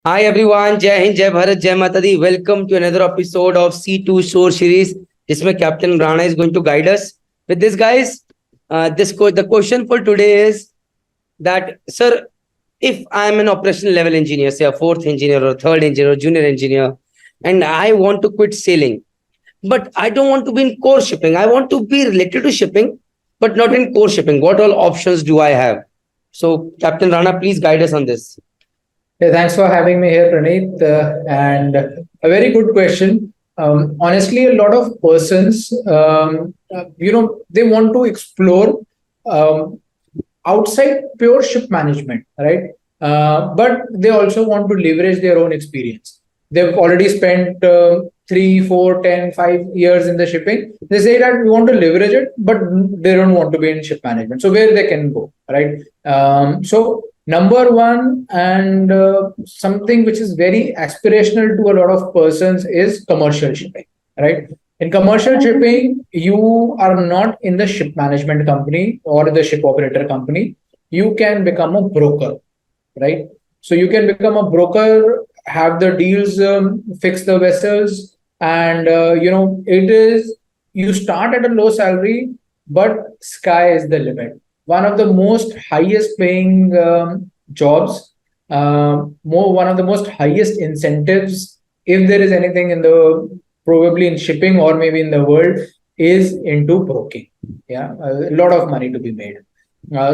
Hi everyone, Jai Hind, Jai Bharat, Jai Mata Di. Welcome to another episode of C2 Shore series. जिसमें Captain Rana is going to guide us with this, guys. The question for today is that, sir, if I am an operational level engineer, say a fourth engineer or third engineer or junior engineer, and I want to quit sailing, but I don't want to be in core shipping. I want to be related to shipping, but not in core shipping. What all options do I have? So, Captain Rana, please guide us on this. Yeah, thanks for having me here, Praneeth. And a very good question. Honestly, a lot of persons, they want to explore um, outside pure ship management, right? But they also want to leverage their own experience. They've already spent 3, 4, 10, 5 years in the shipping. They say that we want to leverage it, but they don't want to be in ship management. So where they can go, right? So number one, and something which is very aspirational to a lot of persons is commercial shipping, right? In commercial shipping, you are not in the ship management company or the ship operator company. You can become a broker, right? So you can become a broker, have the deals, fix the vessels, and it is you start at a low salary, but sky is the limit. One of the most highest paying jobs, one of the most highest incentives, if there is anything in the probably in shipping or maybe in the world, is into broking. Yeah, a lot of money to be made.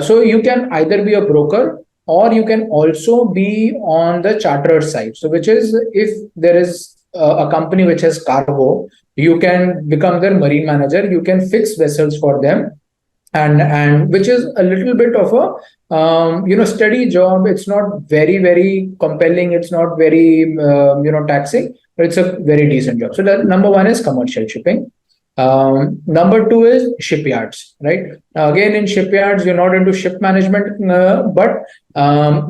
So you can either be a broker or you can also be on the chartered side. So which is if there is a company which has cargo, you can become their marine manager. You can fix vessels for them, and which is a little bit of a steady job. It's not very compelling. It's not very taxing, but it's a very decent job. So that number one is commercial shipping. Number two is shipyards, right? Again, in shipyards, you're not into ship management, but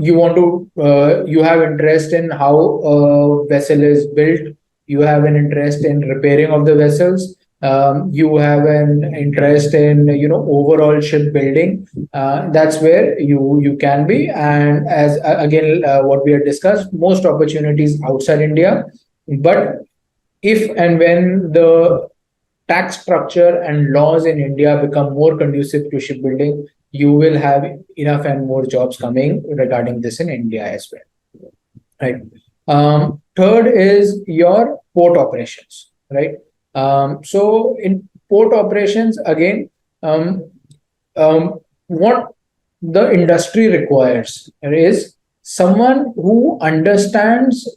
you have interest in how a vessel is built. You have an interest in repairing of the vessels. You have an interest in overall shipbuilding. That's where you can be. And as again, what we had discussed, most opportunities outside India, but if and when the tax structure and laws in India become more conducive to shipbuilding, you will have enough and more jobs coming regarding this in India as well. Right. Third is your port operations, right? So in port operations, again, what the industry requires is someone who understands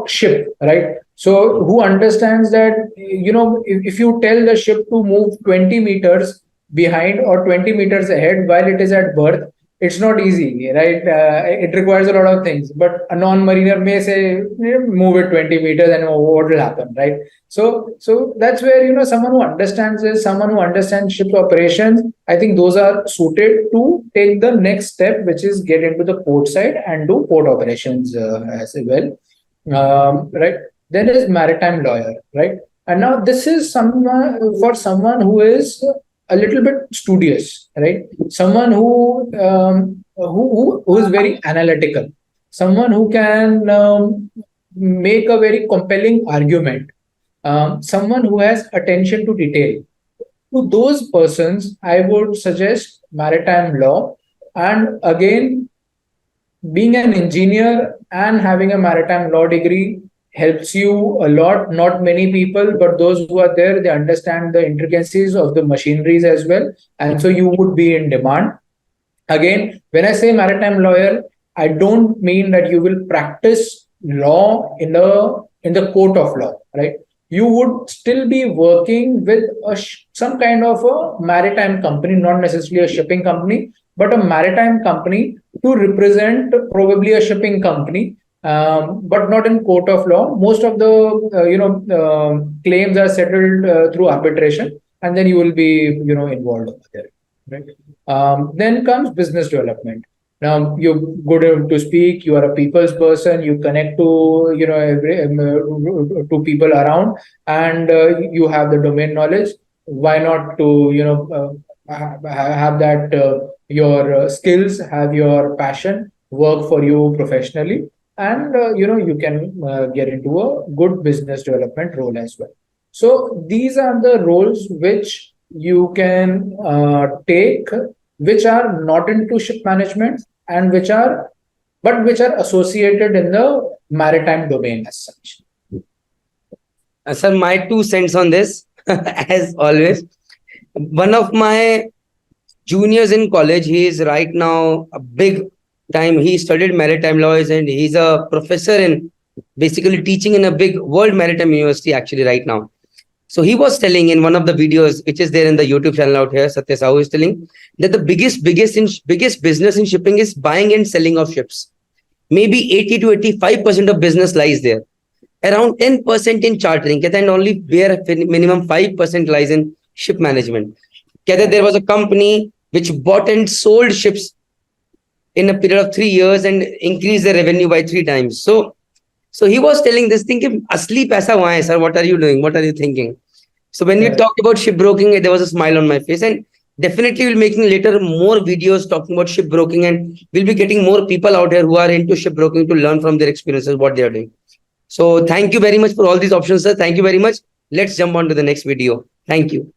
ship, right? So who understands that if you tell the ship to move 20 meters behind or 20 meters ahead while it is at berth, it's not easy, right? It requires a lot of things, but a non-mariner may say move it 20 meters and what will happen, right? So that's where someone who understands this, someone who understands ship operations, I think those are suited to take the next step, which is get into the port side and do port operations as well. Right. Then is maritime lawyer, right? And now this is someone for someone who is a little bit studious, right? Someone who is very analytical, someone who can make a very compelling argument, someone who has attention to detail. To those persons, I would suggest maritime law. And again, being an engineer and having a maritime law degree helps you a lot. Not many people, but those who are there, they understand the intricacies of the machineries as well. And so you would be in demand. Again, when I say maritime lawyer, I don't mean that you will practice law in the court of law, right? You would still be working with some kind of a maritime company, not necessarily a shipping company, but a maritime company to represent probably a shipping company, but not in court of law. Most of the claims are settled through arbitration, and then you will be involved over there, right? Then comes business development. Now you're good to speak. You are a people's person. You connect to to people around, and you have the domain knowledge. Why not to have that your skills, have your passion work for you professionally? and you can get into a good business development role as well. So these are the roles which you can take, which are not into ship management, and which are associated in the maritime domain as such. Sir, my 2 cents on this, as always. One of my juniors in college, he is right now a big time. He studied maritime laws and he's a professor in basically teaching in a big world maritime university actually right now. So he was telling in one of the videos, which is there in the YouTube channel out here, Satya Sahu is telling that the biggest business in shipping is buying and selling of ships. Maybe 80 to 85% of business lies there. Around 10% in chartering, and only bare minimum 5% lies in ship management. There was a company which bought and sold ships in a period of 3 years and increased their revenue by 3 times. So he was telling this thing, asli paisa wahan hai, sir, what are you doing? What are you thinking? So when we Right. talked about shipbroking, there was a smile on my face. And definitely we'll be making later more videos talking about shipbroking, and we'll be getting more people out here who are into shipbroking to learn from their experiences, what they are doing. So thank you very much for all these options, sir. Thank you very much. Let's jump on to the next video. Thank you.